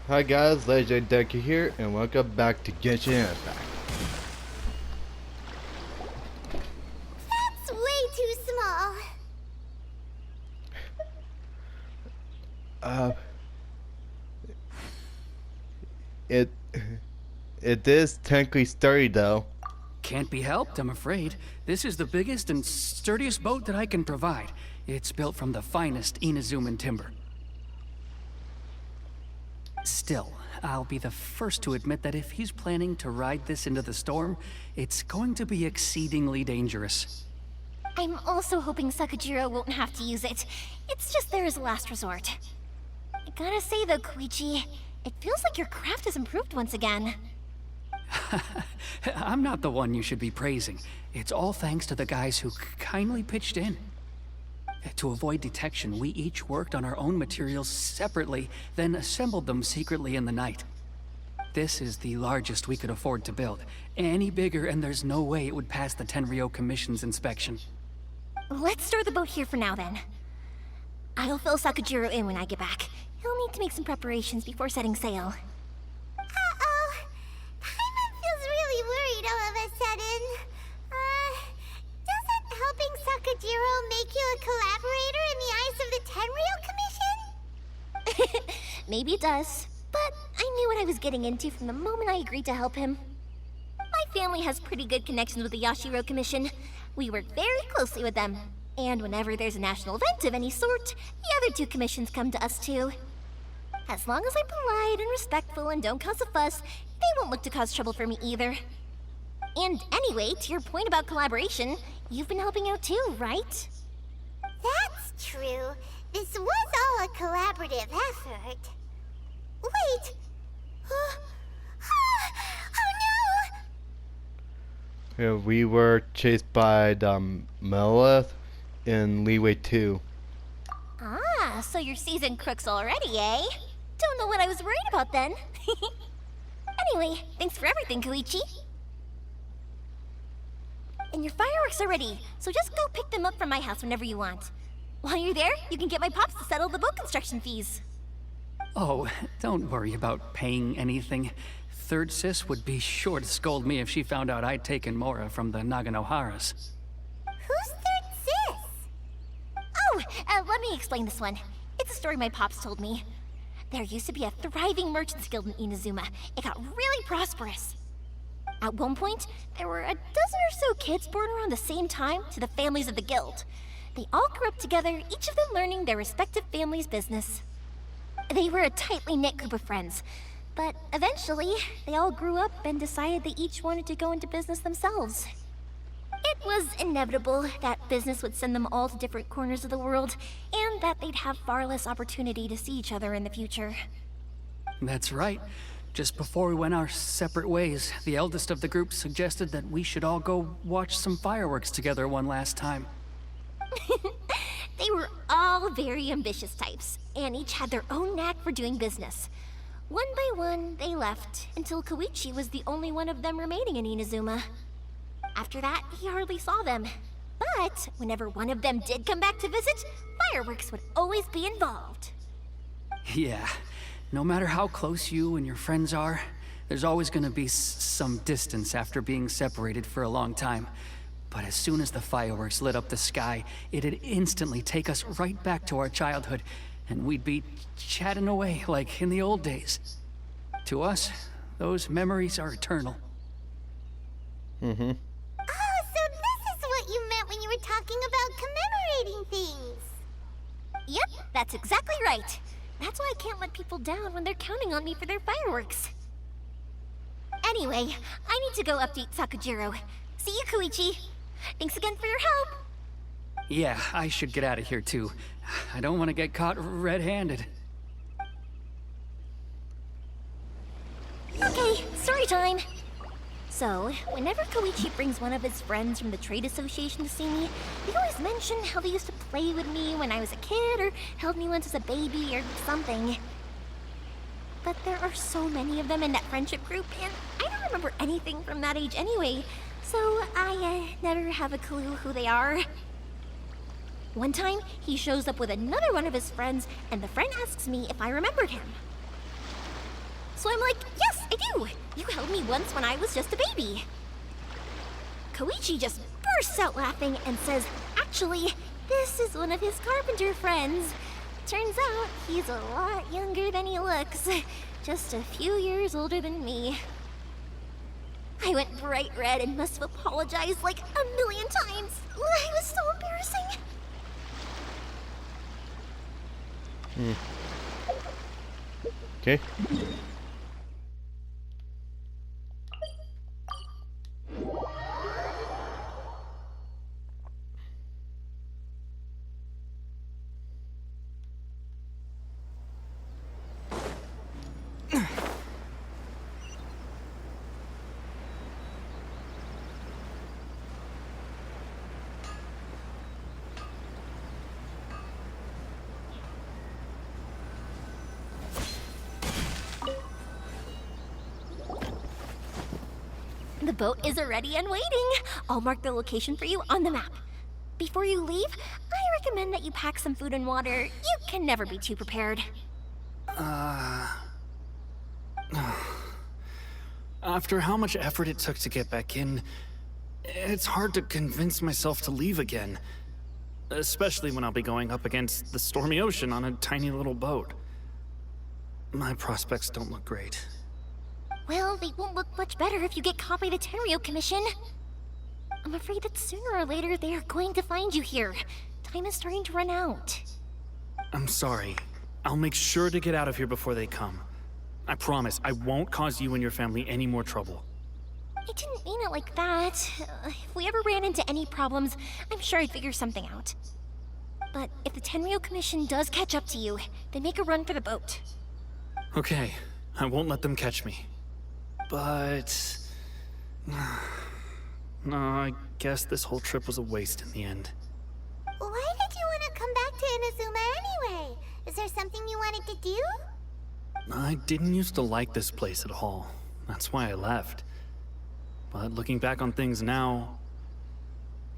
Hi guys, Legendarydekker here, and welcome back to Genshin Impact. That's way too small. Uh, it it is technically sturdy though. Can't be helped, I'm afraid. This is the biggest and sturdiest boat that I can provide. It's built from the finest Inazuman timber. Still, I'll be the first to admit that if he's planning to ride this into the storm, it's going to be exceedingly dangerous. I'm also hoping Sakajiro won't have to use it. It's just there as a last resort. I gotta say though, Koichi, it feels like your craft has improved once again. I'm not the one you should be praising. It's all thanks to the guys who kindly pitched in. To avoid detection, we each worked on our own materials separately, then assembled them secretly in the night. This is the largest we could afford to build. Any bigger and there's no way it would pass the Tenryou Commission's inspection. Let's store the boat here for now then. I'll fill Sakajiro in when I get back. He'll need to make some preparations before setting sail. Uh-oh. Paimon feels really worried all of a sudden. Doesn't helping Sakajiro make you a collaborator in the eyes of the Tenryou Commission? Maybe it does, but I knew what I was getting into from the moment I agreed to help him. My family has pretty good connections with the Yashiro Commission. We work very closely with them. And whenever there's a national event of any sort, the other two commissions come to us too. As long as I'm polite and respectful and don't cause a fuss, they won't look to cause trouble for me either. And anyway, to your point about collaboration, you've been helping out too, right? That's true. This was all a collaborative effort. Wait! Oh no! Yeah, we were chased by the Melith in Leeway 2. Ah, so you're seasoned crooks already, eh? Don't know what I was worried about then. Anyway, thanks for everything, Koichi. And your fireworks are ready, so just go pick them up from my house whenever you want. While you're there, you can get my pops to settle the boat construction fees. Oh, don't worry about paying anything. Third Sis would be sure to scold me if she found out I'd taken Mora from the Naganoharas. Who's Third Sis? Oh, let me explain this one. It's a story my pops told me. There used to be a thriving merchants guild in Inazuma. It got really prosperous. At one point, there were a dozen or so kids born around the same time to the families of the guild. They all grew up together, each of them learning their respective family's business. They were a tightly knit group of friends, but eventually, they all grew up and decided they each wanted to go into business themselves. It was inevitable that business would send them all to different corners of the world, and that they'd have far less opportunity to see each other in the future. That's right. Just before we went our separate ways, the eldest of the group suggested that we should all go watch some fireworks together one last time. They were all very ambitious types, and each had their own knack for doing business. One by one, they left, until Koichi was the only one of them remaining in Inazuma. After that, he hardly saw them. But whenever one of them did come back to visit, fireworks would always be involved. Yeah, no matter how close you and your friends are, there's always gonna be some distance after being separated for a long time. But as soon as the fireworks lit up the sky, it'd instantly take us right back to our childhood, and we'd be chatting away like in the old days. To us, those memories are eternal. Mm-hmm. Oh, so this is what you meant when you were talking about commemorating things. Yep, that's exactly right. That's why I can't let people down when they're counting on me for their fireworks. Anyway, I need to go update Sakajiro. See you, Koichi. Thanks again for your help. Yeah, I should get out of here too. I don't want to get caught red-handed. Okay, story time. So, whenever Koichi brings one of his friends from the trade association to see me, they always mention how they used to play with me when I was a kid or held me once as a baby or something. But there are so many of them in that friendship group, and I don't remember anything from that age anyway, so I never have a clue who they are. One time, he shows up with another one of his friends, and the friend asks me if I remembered him. So I'm like, yes, I do. You held me once when I was just a baby. Koichi just bursts out laughing and says, actually, this is one of his carpenter friends. Turns out he's a lot younger than he looks. Just a few years older than me. I went bright red and must have apologized like a million times. It was so embarrassing. Okay. The boat is ready and waiting. I'll mark the location for you on the map. Before you leave, I recommend that you pack some food and water. You can never be too prepared. After how much effort it took to get back in, it's hard to convince myself to leave again. Especially when I'll be going up against the stormy ocean on a tiny little boat. My prospects don't look great. Well, they won't look much better if you get caught by the Tenryo Commission. I'm afraid that sooner or later they are going to find you here. Time is starting to run out. I'm sorry. I'll make sure to get out of here before they come. I promise I won't cause you and your family any more trouble. I didn't mean it like that. If we ever ran into any problems, I'm sure I'd figure something out. But if the Tenryo Commission does catch up to you, then make a run for the boat. Okay, I won't let them catch me. But... no, I guess this whole trip was a waste in the end. Why did you want to come back to Inazuma anyway? Is there something you wanted to do? I didn't used to like this place at all. That's why I left. But looking back on things now,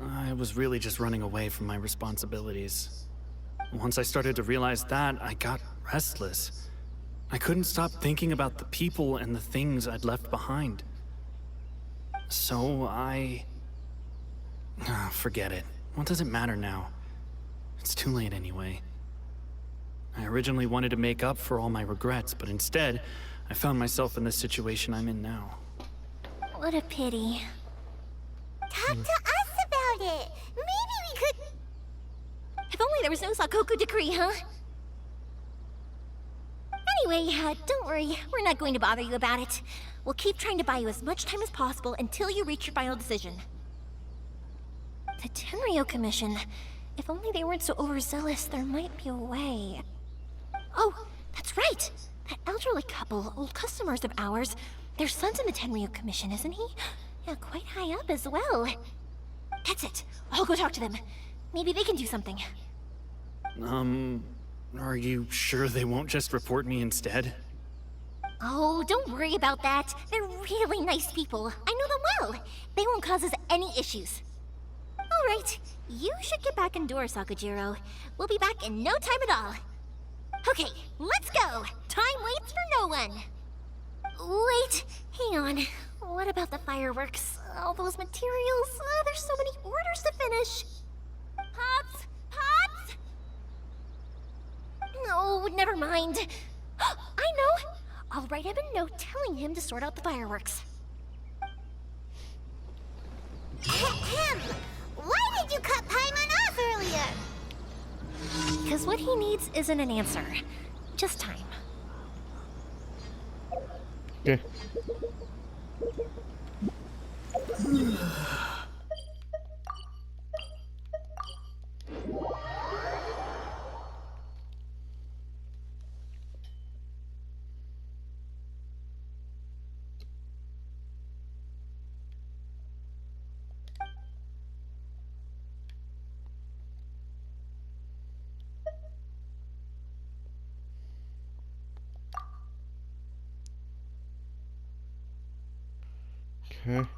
I was really just running away from my responsibilities. Once I started to realize that, I got restless. I couldn't stop thinking about the people and the things I'd left behind. So forget it. What does it matter now? It's too late anyway. I originally wanted to make up for all my regrets, but instead, I found myself in the situation I'm in now. What a pity. Talk to us about it. Maybe we could... If only there was no Sakoku decree, huh? Anyway, don't worry. We're not going to bother you about it. We'll keep trying to buy you as much time as possible until you reach your final decision. The Tenryo Commission. If only they weren't so overzealous, there might be a way. Oh, that's right! That elderly couple, old customers of ours, their son's in the Tenryo Commission, isn't he? Yeah, quite high up as well. That's it. I'll go talk to them. Maybe they can do something. Are you sure they won't just report me instead? Oh, don't worry about that. They're really nice people. I know them well. They won't cause us any issues. All right, you should get back indoors, Sakujiro. We'll be back in no time at all. Okay, let's go. Time waits for no one. Wait, hang on. What about the fireworks? All those materials? There's so many orders to finish. Pops! Pops! No, never mind. I know. I'll write him a note telling him to sort out the fireworks. Ahem! Why did you cut Paimon off earlier? Because what he needs isn't an answer, just time. Okay. Okay.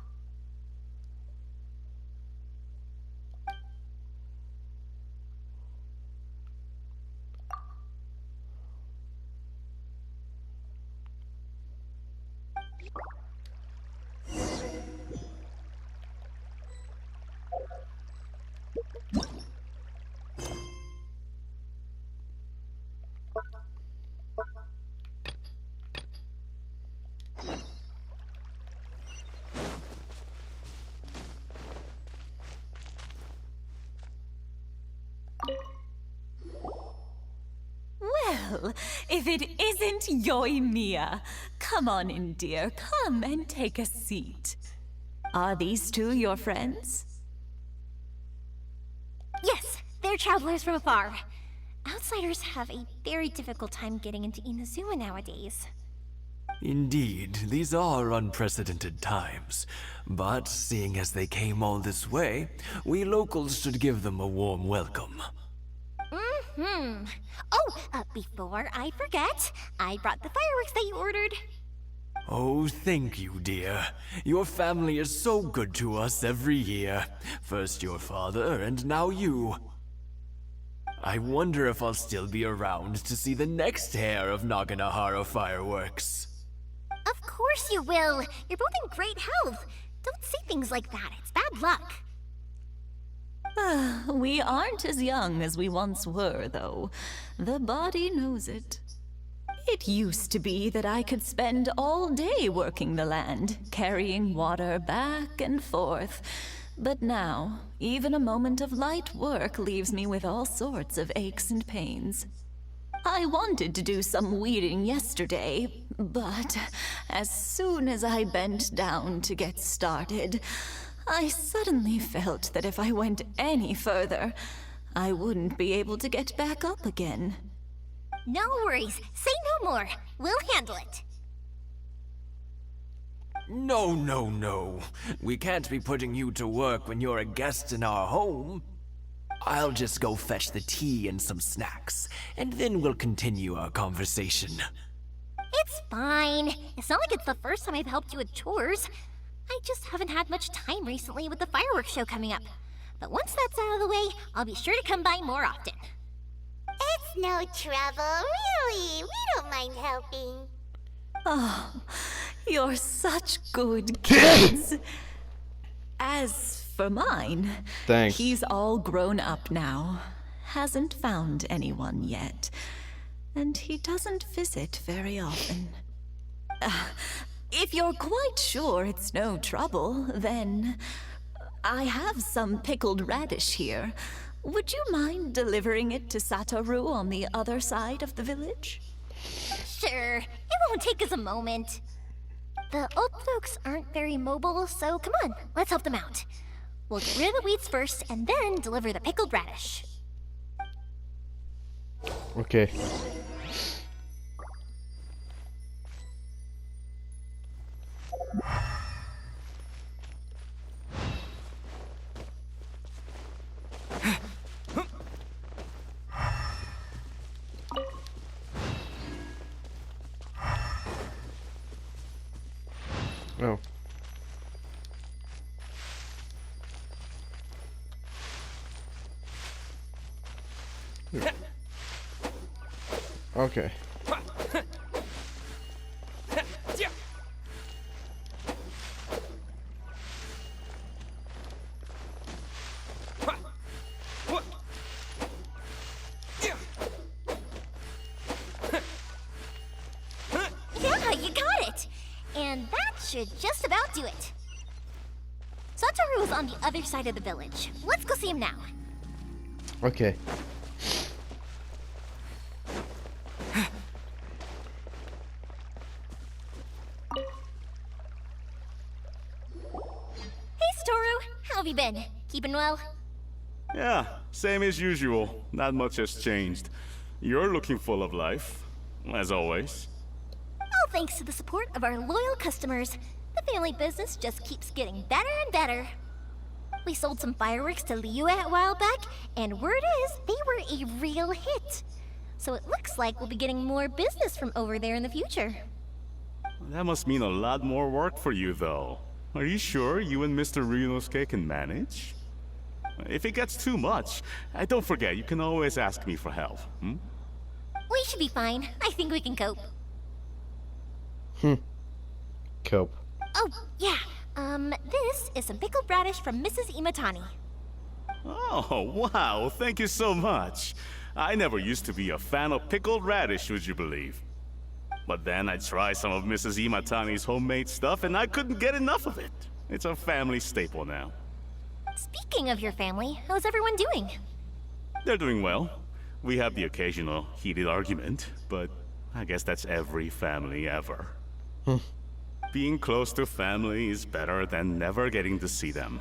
Well, if it isn't Yoimiya. Come on in, dear. Come and take a seat. Are these two your friends? Yes, they're travelers from afar. Outsiders have a very difficult time getting into Inazuma nowadays. Indeed, these are unprecedented times. But seeing as they came all this way, we locals should give them a warm welcome. Before I forget, I brought the fireworks that you ordered. Oh, thank you, dear. Your family is so good to us every year. First your father, and now you. I wonder if I'll still be around to see the next hair of Naganahara fireworks. Of course you will. You're both in great health. Don't say things like that. It's bad luck. We aren't as young as we once were, though. The body knows it. It used to be that I could spend all day working the land, carrying water back and forth. But now, even a moment of light work leaves me with all sorts of aches and pains. I wanted to do some weeding yesterday, but as soon as I bent down to get started, I suddenly felt that if I went any further, I wouldn't be able to get back up again. No worries. Say no more. We'll handle it. No, no, no. We can't be putting you to work when you're a guest in our home. I'll just go fetch the tea and some snacks, and then we'll continue our conversation. It's fine. It's not like it's the first time I've helped you with chores. I just haven't had much time recently with the fireworks show coming up. But once that's out of the way, I'll be sure to come by more often. It's no trouble, really. We don't mind helping. Oh, you're such good kids. As for mine, Thanks. he's all grown up now. Hasn't found anyone yet. And he doesn't visit very often. If you're quite sure it's no trouble, then I have some pickled radish here. Would you mind delivering it to Satoru on the other side of the village? Sure. It won't take us a moment. The old folks aren't very mobile, so come on, let's help them out. We'll get rid of the weeds first, and then deliver the pickled radish. Okay. Oh. Here. Okay. Yeah, you got it! And that should just about do it. Satoru is on the other side of the village. Let's go see him now. Okay. Hey, Satoru. How have you been? Keeping well? Yeah, same as usual. Not much has changed. You're looking full of life, as always. All thanks to the support of our loyal customers, the family business just keeps getting better and better. We sold some fireworks to Liyue a while back, and word is they were a real hit. So it looks like we'll be getting more business from over there in the future. That must mean a lot more work for you, though. Are you sure you and Mr. Ryunosuke can manage? If it gets too much, don't forget, you can always ask me for help, hmm? We should be fine. I think we can cope. Cope. Oh, yeah. This is some pickled radish from Mrs. Imatani. Oh, wow, thank you so much. I never used to be a fan of pickled radish, would you believe? But then I tried some of Mrs. Imatani's homemade stuff and I couldn't get enough of it. It's a family staple now. Speaking of your family, how's everyone doing? They're doing well. We have the occasional heated argument, but I guess that's every family ever. Being close to family is better than never getting to see them,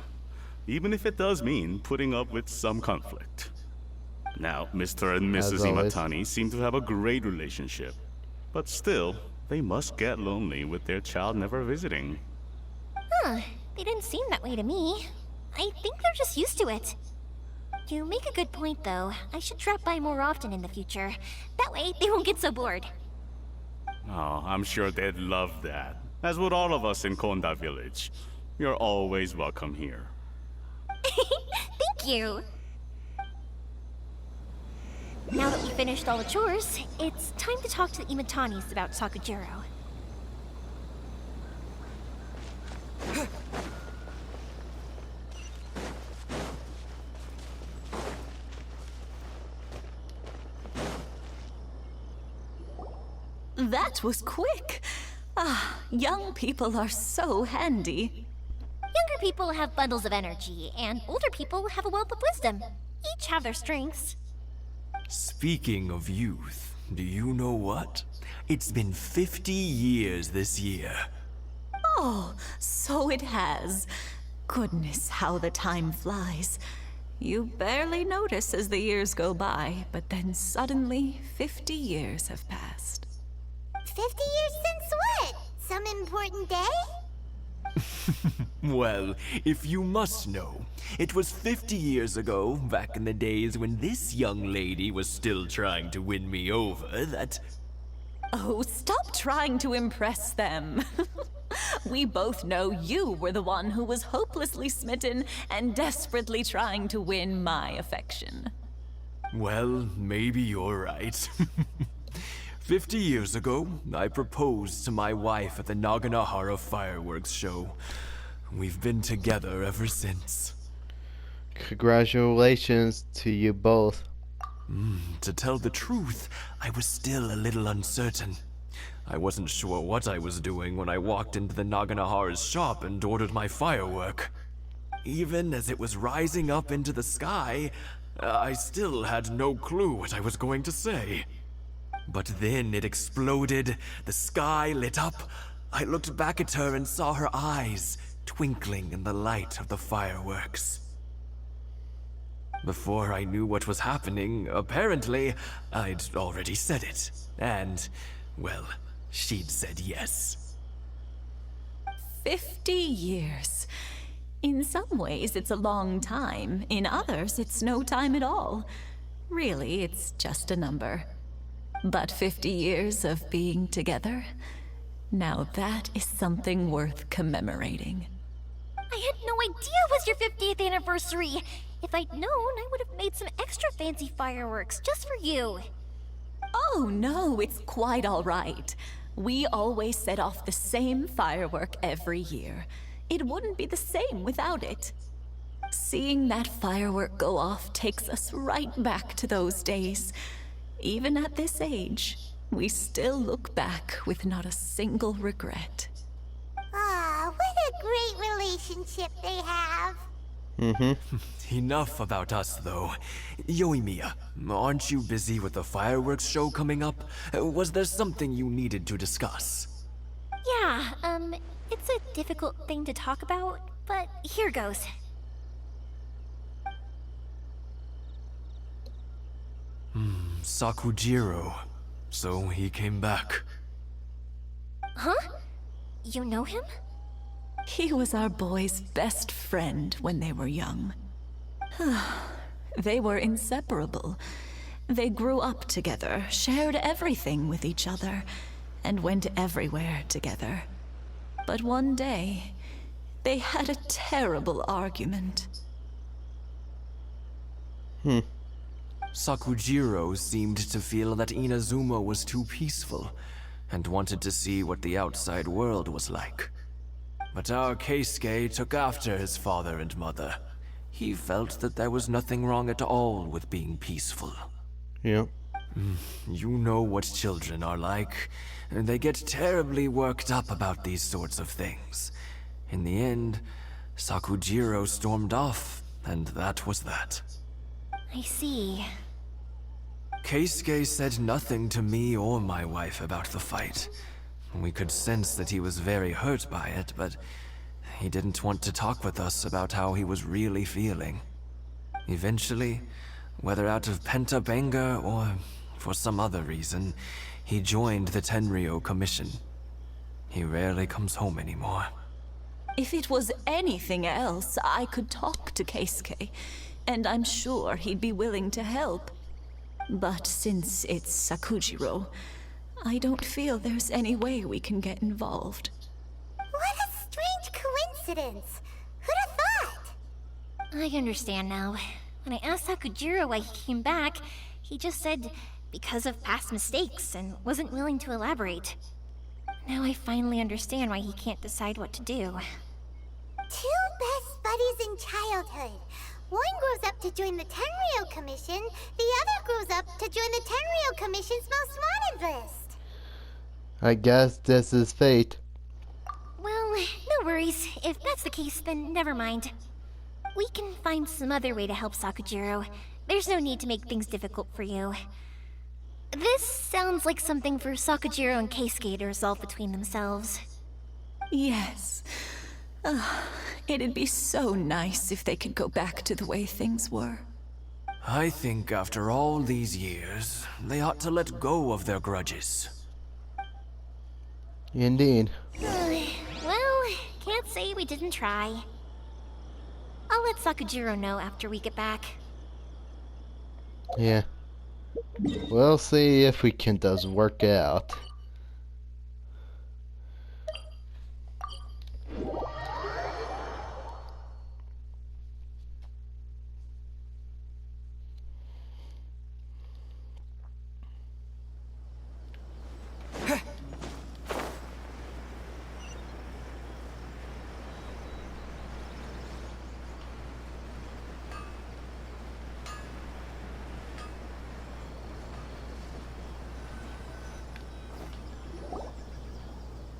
even if it does mean putting up with some conflict. Now, Mr. and As Mrs. always. Imatani seem to have a great relationship, but still, they must get lonely with their child never visiting. Huh, they didn't seem that way to me. I think they're just used to it. You make a good point, though. I should drop by more often in the future. That way, they won't get so bored. Oh, I'm sure they'd love that, as would all of us in Konda Village. You're always welcome here. Thank you! Now that we finished all the chores, it's time to talk to the Imatanis about Sakujiro. That was quick. Ah, young people are so handy. Younger people have bundles of energy, and older people have a wealth of wisdom. Each have their strengths. Speaking of youth, do you know what? It's been 50 years this year. Oh, so it has. Goodness, how the time flies. You barely notice as the years go by, but then suddenly 50 years have passed. 50 years since what? Some important day? Well, if you must know, it was 50 years ago, back in the days when this young lady was still trying to win me over, that... Oh, stop trying to impress them. We both know you were the one who was hopelessly smitten and desperately trying to win my affection. Well, maybe you're right. 50 years ago, I proposed to my wife at the Naganahara fireworks show. We've been together ever since. Congratulations to you both. To tell the truth, I was still a little uncertain. I wasn't sure what I was doing when I walked into the Naganahara's shop and ordered my firework. Even as it was rising up into the sky, I still had no clue what I was going to say. But then it exploded, the sky lit up. I looked back at her and saw her eyes twinkling in the light of the fireworks. Before I knew what was happening, apparently, I'd already said it. And, well, she'd said yes. 50 years. In some ways, it's a long time. In others, it's no time at all. Really, it's just a number. But 50 years of being together, now that is something worth commemorating. I had no idea it was your 50th anniversary. If I'd known, I would have made some extra fancy fireworks just for you. Oh no, it's quite all right. We always set off the same firework every year. It wouldn't be the same without it. Seeing that firework go off takes us right back to those days. Even at this age, we still look back with not a single regret. Aw, what a great relationship they have. Enough about us, though. Yoimiya, aren't you busy with the fireworks show coming up? Was there something you needed to discuss? Yeah, it's a difficult thing to talk about, but here goes. Sakujiro. So he came back. Huh? You know him? He was our boys' best friend when they were young. They were inseparable. They grew up together, shared everything with each other, and went everywhere together. But one day, they had a terrible argument. Sakujiro seemed to feel that Inazuma was too peaceful, and wanted to see what the outside world was like. But our Keisuke took after his father and mother. He felt that there was nothing wrong at all with being peaceful. Yep. You know what children are like. They get terribly worked up about these sorts of things. In the end, Sakujiro stormed off, and that was that. I see. Keisuke said nothing to me or my wife about the fight. We could sense that he was very hurt by it, but he didn't want to talk with us about how he was really feeling. Eventually, whether out of pent-up anger or for some other reason, he joined the Tenryou Commission. He rarely comes home anymore. If it was anything else, I could talk to Keisuke, and I'm sure he'd be willing to help. But since it's Sakujiro, I don't feel there's any way we can get involved. What a strange coincidence. Who'd have thought? I understand now. When I asked Sakujiro why he came back, he just said because of past mistakes and wasn't willing to elaborate. Now I finally understand why he can't decide what to do. Two best buddies in childhood. One grows up to join the Tenryou Commission, the other grows up to join the Tenryou Commission's most wanted list. I guess this is fate. Well, no worries. If that's the case, then never mind. We can find some other way to help Sakujiro. There's no need to make things difficult for you. This sounds like something for Sakujiro and Keisuke to resolve between themselves. Yes. It'd be so nice if they could go back to the way things were. I think after all these years, they ought to let go of their grudges. Indeed. Well, can't say we didn't try. I'll let Sakujiro know after we get back. Yeah. We'll see if we can just work it out.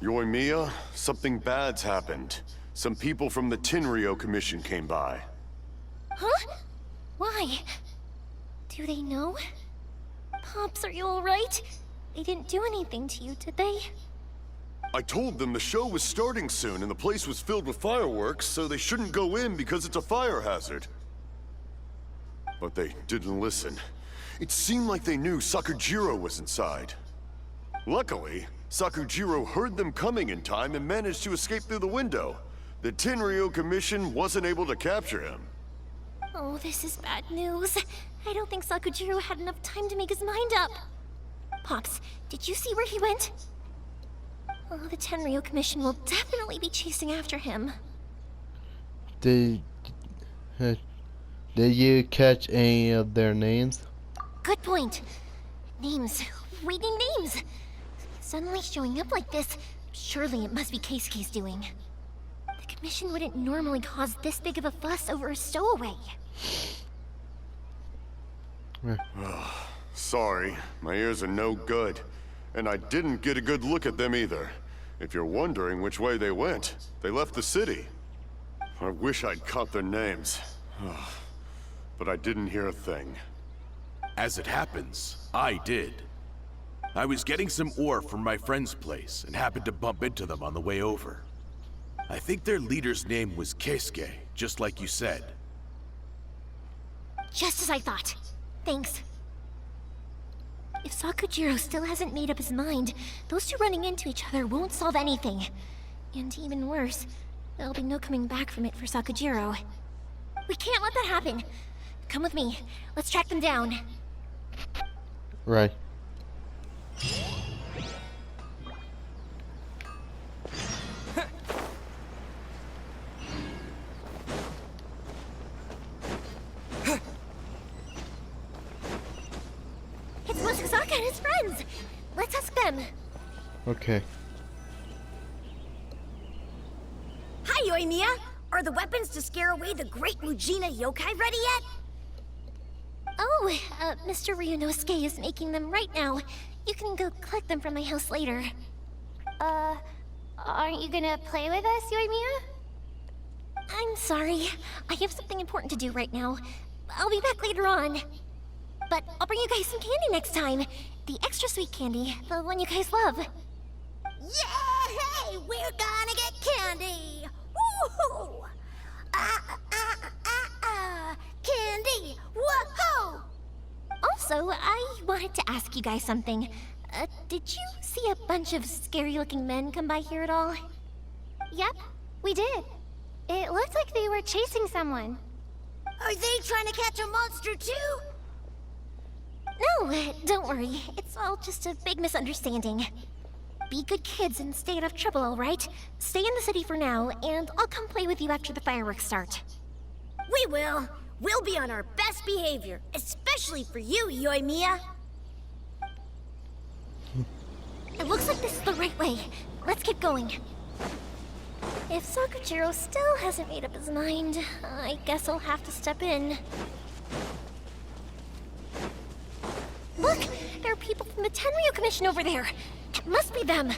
Yoimiya, something bad's happened. Some people from the Tenryou Commission came by. Huh? Why? Do they know? Pops, are you alright? They didn't do anything to you, did they? I told them the show was starting soon and the place was filled with fireworks, so they shouldn't go in because it's a fire hazard. But they didn't listen. It seemed like they knew Sakujiro was inside. Luckily, Sakujiro heard them coming in time and managed to escape through the window. The Tenryou Commission wasn't able to capture him. Oh, this is bad news. I don't think Sakujiro had enough time to make his mind up. Pops, did you see where he went? Oh, the Tenryou Commission will definitely be chasing after him. Did you catch any of their names? Good point. Names. Reading names. Suddenly showing up like this, surely it must be Keisuke's doing. The Commission wouldn't normally cause this big of a fuss over a stowaway. Sorry, my ears are no good. And I didn't get a good look at them either. If you're wondering which way they went, they left the city. I wish I'd caught their names. But I didn't hear a thing. As it happens, I did. I was getting some ore from my friend's place and happened to bump into them on the way over. I think their leader's name was Keisuke, just like you said. Just as I thought. Thanks. If Sakujiro still hasn't made up his mind, those two running into each other won't solve anything. And even worse, there'll be no coming back from it for Sakujiro. We can't let that happen. Come with me. Let's track them down. Right. It's Mochizaka and his friends. Let's ask them. Okay. Yoimiya! Are the weapons to scare away the great Mujina yokai ready yet? Oh, Mr. Ryunosuke is making them right now. You can go collect them from my house later. Aren't you gonna play with us, Yoimiya? I'm sorry. I have something important to do right now. I'll be back later on. But I'll bring you guys some candy next time. The extra sweet candy, the one you guys love. Yay! We're gonna get candy! Woohoo! Candy! Whoa! Also, I wanted to ask you guys something. Did you see a bunch of scary-looking men come by here at all? Yep, we did. It looked like they were chasing someone. Are they trying to catch a monster too? No, don't worry. It's all just a big misunderstanding. Be good kids and stay out of trouble, all right? Stay in the city for now, and I'll come play with you after the fireworks start. We will. We'll be on our best behavior, especially for you, Yoimiya. It looks like this is the right way. Let's keep going. If Sakujiro still hasn't made up his mind, I guess I'll have to step in. Look! There are people from the Tenryo Commission over there! It must be them!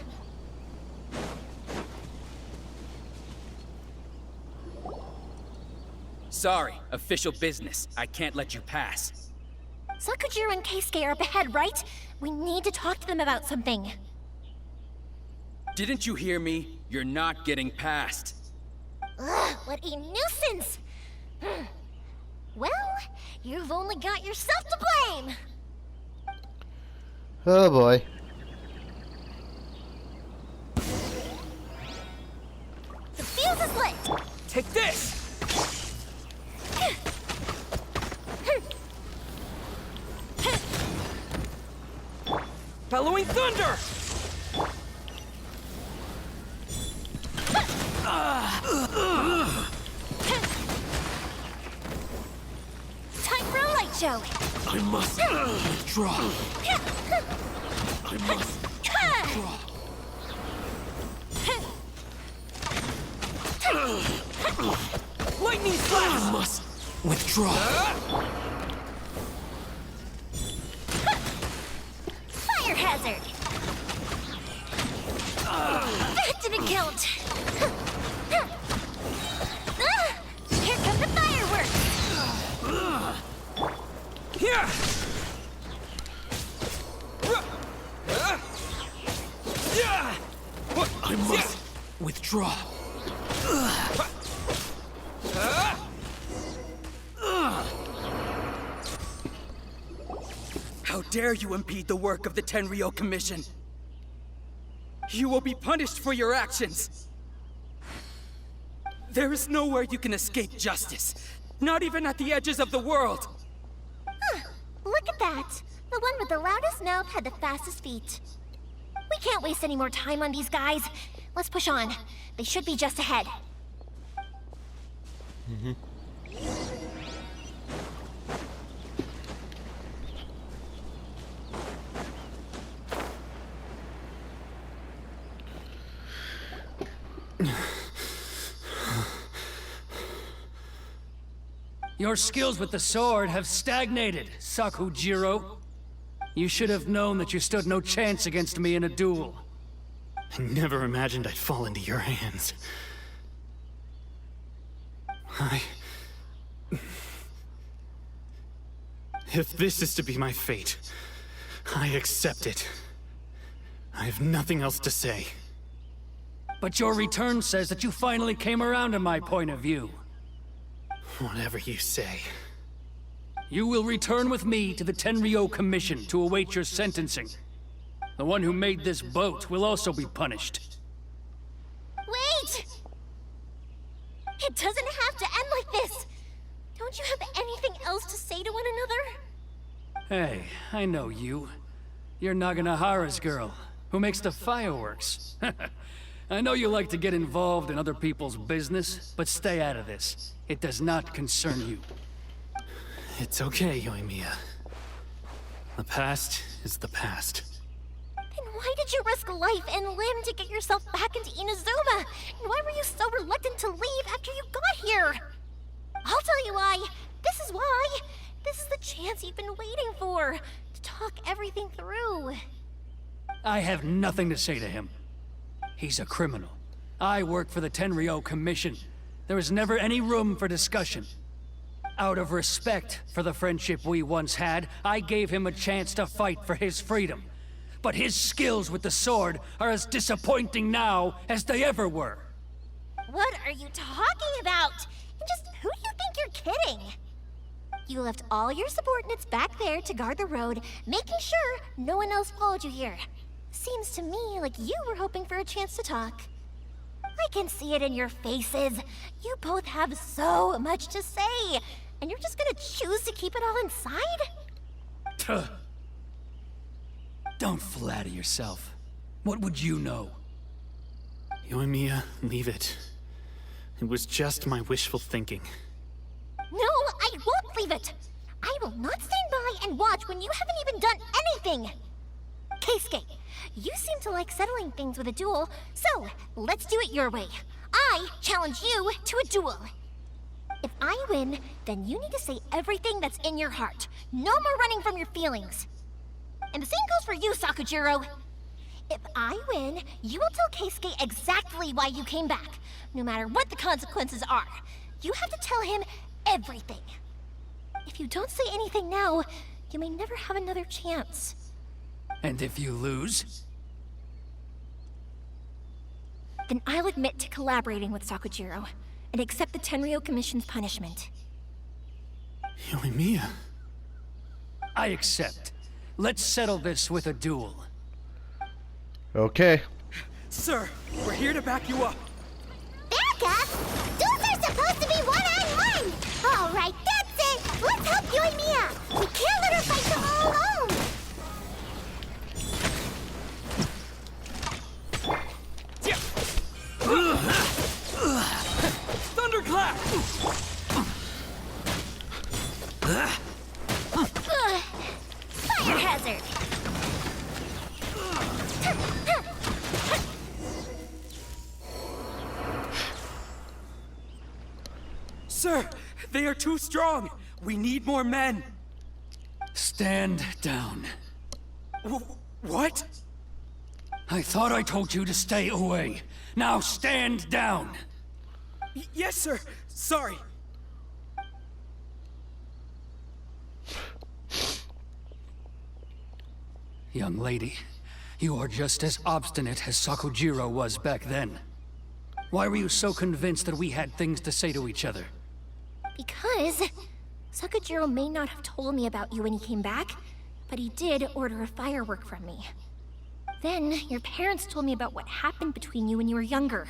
Sorry, official business. I can't let you pass. Sakujiro and Keisuke are up ahead, right? We need to talk to them about something. Didn't you hear me? You're not getting past. Ugh, what a nuisance! Well, you've only got yourself to blame! Oh boy. The fuse is lit! Take this! Bellowing thunder! Time for a light show! I must withdraw. I must withdraw. Lightning flash! I must withdraw. Fire hazard! That didn't count! Here come the fireworks! Here! I must withdraw. How dare you impede the work of the Tenryo Commission? You will be punished for your actions. There is nowhere you can escape justice. Not even at the edges of the world. Look at that! The one with the loudest mouth had the fastest feet. We can't waste any more time on these guys. Let's push on. They should be just ahead. Your skills with the sword have stagnated, Sakujiro. You should have known that you stood no chance against me in a duel. I never imagined I'd fall into your hands. If this is to be my fate, I accept it. I have nothing else to say. But your return says that you finally came around to my point of view. Whatever you say. You will return with me to the Tenryo Commission to await your sentencing. The one who made this boat will also be punished. Wait! It doesn't have to end like this! Don't you have anything else to say to one another? Hey, I know you. You're Naganahara's girl, who makes the fireworks. I know you like to get involved in other people's business, but stay out of this. It does not concern you. It's okay, Yoimiya. The past is the past. Then Why did you risk life and limb to get yourself back into Inazuma? And why were you so reluctant to leave after you got here? I'll tell you why. This is why. This is the chance you've been waiting for, to talk everything through. I have nothing to say to him. He's a criminal. I work for the Tenryou Commission. There is never any room for discussion. Out of respect for the friendship we once had, I gave him a chance to fight for his freedom. But his skills with the sword are as disappointing now as they ever were. What are you talking about? And just who do you think you're kidding? You left all your subordinates back there to guard the road, making sure no one else followed you here. Seems to me like you were hoping for a chance to talk. I can see it in your faces. You both have so much to say, and you're just gonna choose to keep it all inside? Don't flatter yourself. What would you know? Yoimiya, leave it. It was just my wishful thinking. No, I won't leave it. I will not stand by and watch when you haven't even done anything. Keisuke, you seem to like settling things with a duel, so let's do it your way. I challenge you to a duel. If I win, then you need to say everything that's in your heart. No more running from your feelings. And the same goes for you, Sakujiro. If I win, you will tell Keisuke exactly why you came back, no matter what the consequences are. You have to tell him everything. If you don't say anything now, you may never have another chance. And if you lose? Then I'll admit to collaborating with Sakujiro and accept the Tenryou Commission's punishment. Yoimiya. I accept. Let's settle this with a duel. Okay. Sir, we're here to back you up. Back up? Duels are supposed to be one-on-one! All right, that's it! Let's help Yoimiya! We can't let her fight them all alone! Thunderclap! Fire hazard! Sir, they are too strong. We need more men. Stand down. What? I thought I told you to stay away. Now stand down. Yes, sir. Sorry. Young lady, you are just as obstinate as Sakujiro was back then. Why were you so convinced that we had things to say to each other? Because Sakujiro may not have told me about you when he came back, but he did order a firework from me. Then, your parents told me about what happened between you when you were younger.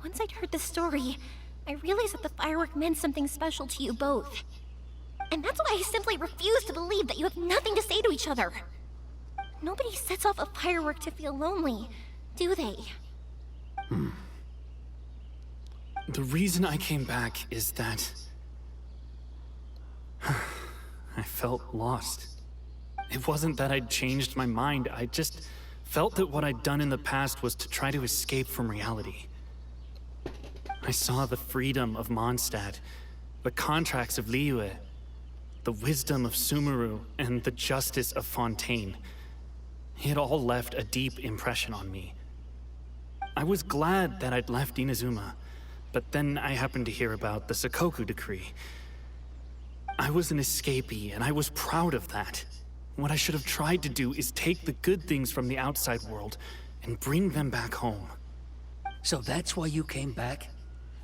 Once I'd heard the story, I realized that the firework meant something special to you both. And that's why I simply refuse to believe that you have nothing to say to each other. Nobody sets off a firework to feel lonely, do they? The reason I came back is that I felt lost. It wasn't that I'd changed my mind, I just felt that what I'd done in the past was to try to escape from reality. I saw the freedom of Mondstadt, the contracts of Liyue, the wisdom of Sumeru, and the justice of Fontaine. It all left a deep impression on me. I was glad that I'd left Inazuma, but then I happened to hear about the Sakoku decree. I was an escapee, and I was proud of that. What I should have tried to do is take the good things from the outside world and bring them back home. So that's why you came back?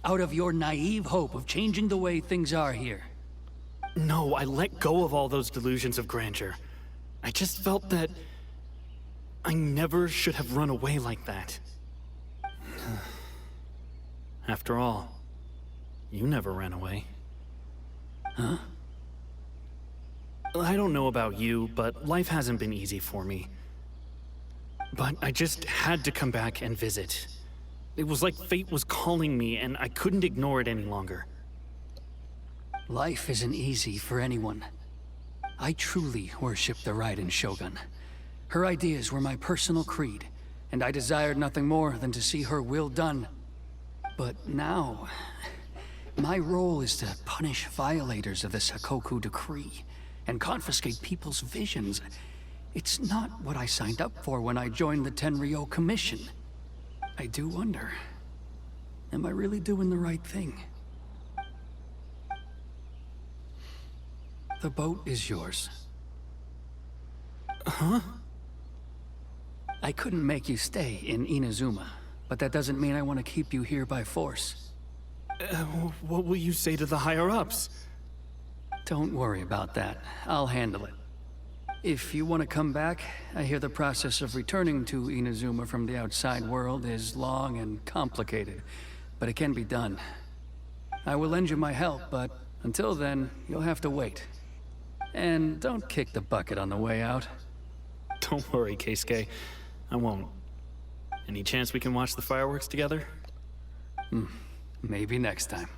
Out of your naive hope of changing the way things are here? No, I let go of all those delusions of grandeur. I just felt that I never should have run away like that. After all, you never ran away. Huh? I don't know about you, but life hasn't been easy for me. But I just had to come back and visit. It was like fate was calling me, and I couldn't ignore it any longer. Life isn't easy for anyone. I truly worship the Raiden Shogun. Her ideas were my personal creed, and I desired nothing more than to see her will done. But now, my role is to punish violators of the Sakoku decree and confiscate people's visions. It's not what I signed up for when I joined the Tenryo Commission. I do wonder, am I really doing the right thing? The boat is yours. Huh? I couldn't make you stay in Inazuma, but that doesn't mean I want to keep you here by force. What will you say to the higher-ups? Don't worry about that. I'll handle it. If you want to come back, I hear the process of returning to Inazuma from the outside world is long and complicated, but it can be done. I will lend you my help, but until then, you'll have to wait. And don't kick the bucket on the way out. Don't worry, Keisuke. I won't. Any chance we can watch the fireworks together? Maybe next time.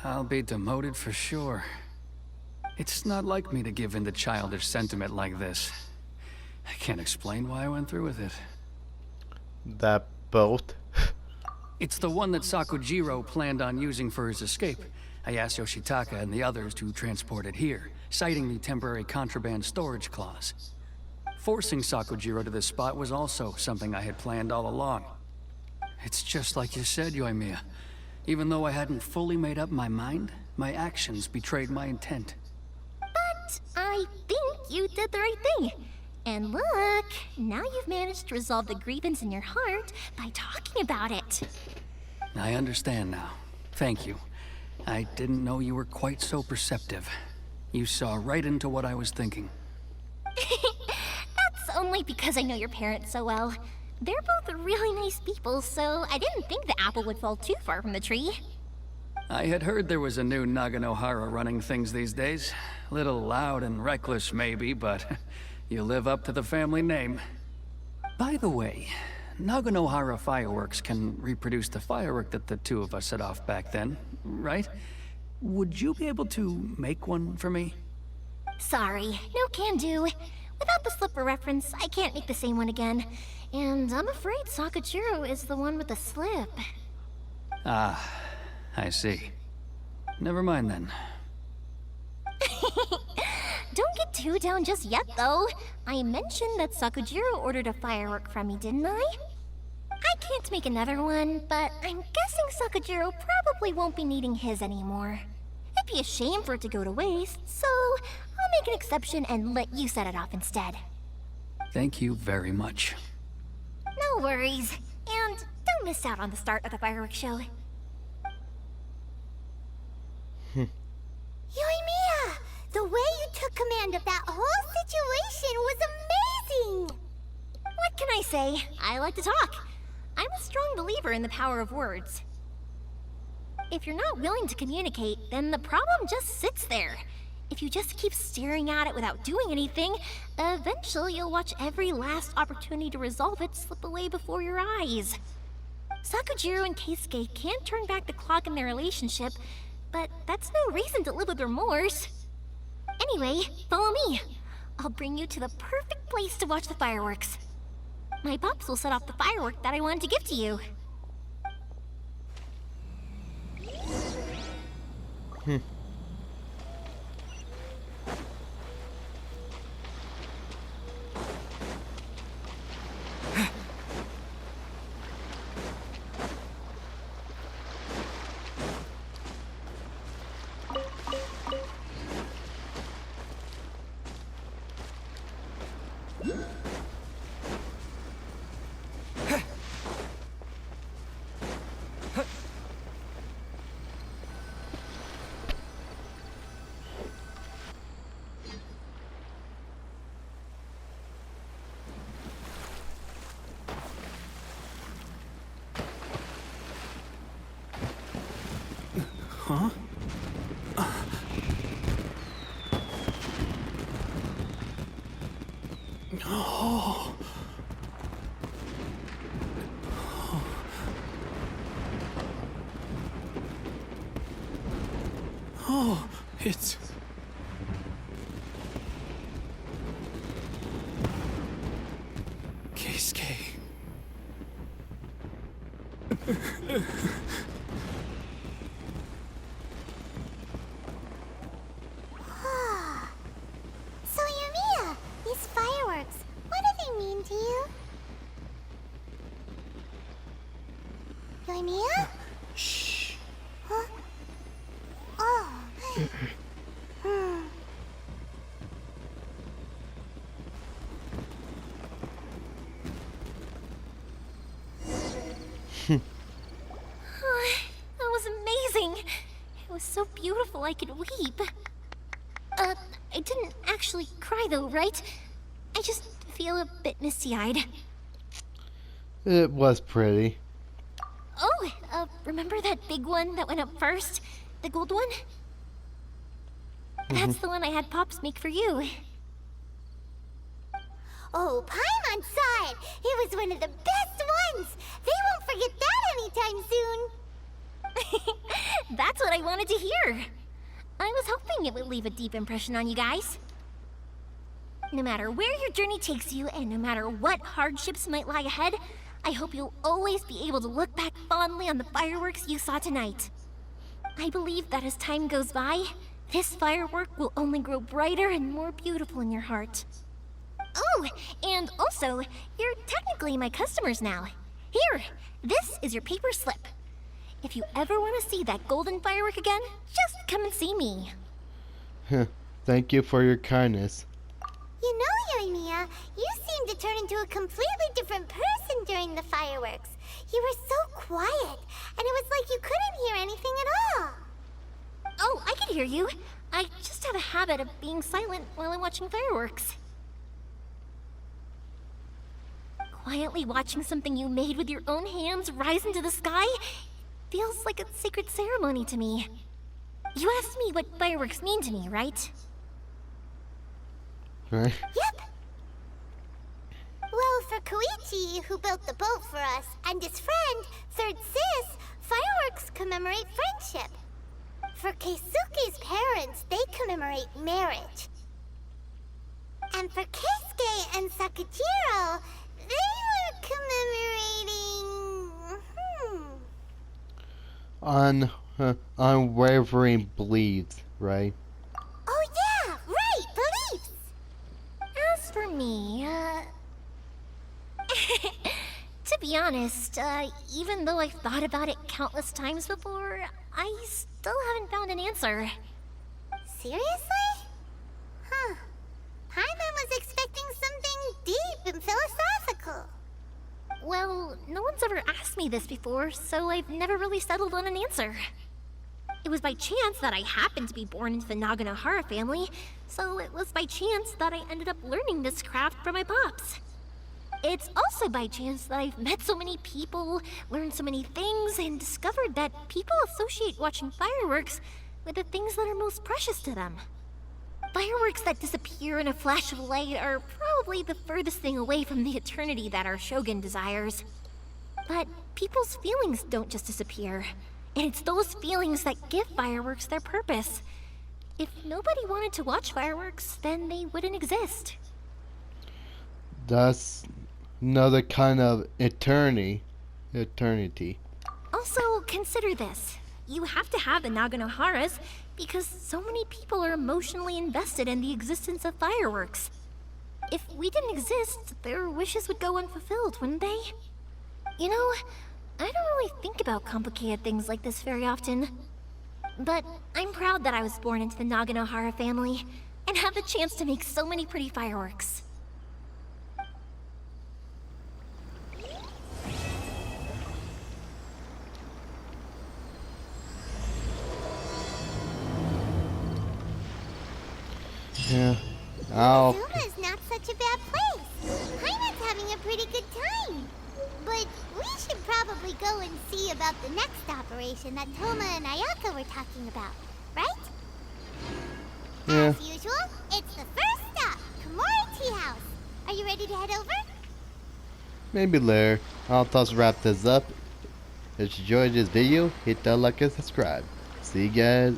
I'll be demoted for sure. It's not like me to give in to childish sentiment like this. I can't explain why I went through with it. That boat? It's the one that Sakujiro planned on using for his escape. I asked Yoshitaka and the others to transport it here, citing the temporary contraband storage clause. Forcing Sakujiro to this spot was also something I had planned all along. It's just like you said, Yoimiya. Even though I hadn't fully made up my mind, my actions betrayed my intent. But I think you did the right thing. And look, now you've managed to resolve the grievance in your heart by talking about it. I understand now. Thank you. I didn't know you were quite so perceptive. You saw right into what I was thinking. That's only because I know your parents so well. They're both really nice people, so I didn't think the apple would fall too far from the tree. I had heard there was a new Naganohara running things these days. A little loud and reckless maybe, but you live up to the family name. By the way, Naganohara fireworks can reproduce the firework that the two of us set off back then, right? Would you be able to make one for me? Sorry, no can do. Without the slipper reference, I can't make the same one again. And I'm afraid Sakujiro is the one with the slip. Ah, I see. Never mind then. Don't get too down just yet, though. I mentioned that Sakujiro ordered a firework from me, didn't I? I can't make another one, but I'm guessing Sakujiro probably won't be needing his anymore. It'd be a shame for it to go to waste, so I'll make an exception and let you set it off instead. Thank you very much. No worries. And don't miss out on the start of the fireworks show. Yoimiya! The way you took command of that whole situation was amazing! What can I say? I like to talk. I'm a strong believer in the power of words. If you're not willing to communicate, then the problem just sits there. If you just keep staring at it without doing anything, eventually you'll watch every last opportunity to resolve it slip away before your eyes. Sakujiro and Keisuke can't turn back the clock in their relationship, but that's no reason to live with remorse. Anyway, follow me. I'll bring you to the perfect place to watch the fireworks. My pops will set off the firework that I wanted to give to you. Huh? Oh. No, it's... Keisuke. So, Yumiya, these fireworks, what do they mean to you? Yumiya? Shh. Huh? Oh. That was amazing. It was so beautiful I could weep. I didn't actually cry though, right? I just feel a bit misty-eyed. It was pretty. Oh, remember that big one that went up first? The gold one? That's the one I had Pops make for you. Oh, Paimon saw it! It was one of the best ones! They won't forget that anytime soon! That's what I wanted to hear. I was hoping it would leave a deep impression on you guys. No matter where your journey takes you, and no matter what hardships might lie ahead, I hope you'll always be able to look back fondly on the fireworks you saw tonight. I believe that as time goes by, this firework will only grow brighter and more beautiful in your heart. Oh, and also, you're technically my customers now. Here, this is your paper slip. If you ever want to see that golden firework again, just come and see me. Thank you for your kindness. You know, Yumiya, you seemed to turn into a completely different person during the fireworks. You were so quiet, and it was like you couldn't hear anything at all. Oh, I can hear you. I just have a habit of being silent while I'm watching fireworks. Quietly watching something you made with your own hands rise into the sky feels like a sacred ceremony to me. You asked me what fireworks mean to me, right? Right? Yep. Well, for Koichi, who built the boat for us, and his friend, Third Sis, fireworks commemorate friendship. For Keisuke's parents, they commemorate marriage. And for Keisuke and Sakujiro, they were commemorating... Unwavering beliefs, right? Oh yeah, right, beliefs! As for me, to be honest, even though I've thought about it countless times before, I still haven't found an answer. Seriously? Huh. Paimon was expecting something deep and philosophical. Well, no one's ever asked me this before, so I've never really settled on an answer. It was by chance that I happened to be born into the Naganohara family, so it was by chance that I ended up learning this craft from my pops. It's also by chance that I've met so many people, learned so many things, and discovered that people associate watching fireworks with the things that are most precious to them. Fireworks that disappear in a flash of light are probably the furthest thing away from the eternity that our shogun desires. But people's feelings don't just disappear, and it's those feelings that give fireworks their purpose. If nobody wanted to watch fireworks, then they wouldn't exist. That's another kind of eternity. Also, consider this. You have to have the Naganoharas because so many people are emotionally invested in the existence of fireworks. If we didn't exist, their wishes would go unfulfilled, wouldn't they? You know, I don't really think about complicated things like this very often. But I'm proud that I was born into the Naganohara family and have the chance to make so many pretty fireworks. Yeah. I'll... Zuma's not such a bad place. Paimon's having a pretty good time. But we should probably go and see about the next operation that Toma and Ayaka were talking about, right? Yeah. As usual, it's the first stop, Komori Tea House. Are you ready to head over? Maybe later. I'll just wrap this up. If you enjoyed this video, hit that like and subscribe. See you guys.